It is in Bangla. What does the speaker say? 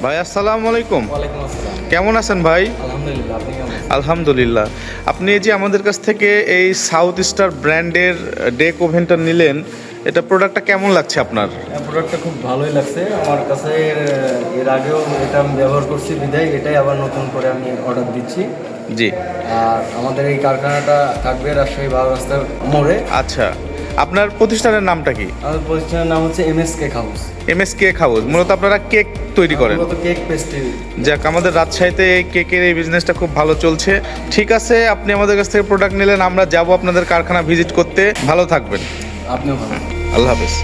ভাই আসসালামু আলাইকুম। ওয়ালাইকুম আসসালাম। কেমন আছেন ভাই? আলহামদুলিল্লাহ, আপনি কেমন আছেন? আলহামদুলিল্লাহ। আপনি এই যে আমাদের কাছ থেকে এই সাউথ স্টার ব্র্যান্ডের ডেক ওভেনটা নিলেন, এটা প্রোডাক্টটা কেমন লাগছে আপনার? প্রোডাক্টটা খুব ভালোই লাগছে আমার কাছে। এর আগেও এটা আমি ব্যবহার করছি, বিদায় এটাই আবার নতুন করে আমি অর্ডার দিচ্ছি। জি। আর আমাদের এই কারখানাটা থাকবে রাজশাহী 12 রাস্তার মোড়ে। আচ্ছা, আপনার প্রতিষ্ঠানের নামটা কি? আমাদের প্রতিষ্ঠানের নাম হচ্ছে MSK house. MS cake house. মূলত আপনারা কেক তৈরি করেন? মূলত কেক পেস্ট্রি। যাক, আমাদের রাজশাহীতে এই কেকের এই বিজনেসটা খুব ভালো চলছে। ঠিক আছে, আপনি আমাদের কাছ থেকে প্রোডাক্ট নিলেন, আমরা যাব আপনাদের কারখানা ভিজিট করতে। ভালো থাকবেন। আপনিও ভালো। আল্লাহ হাফেজ।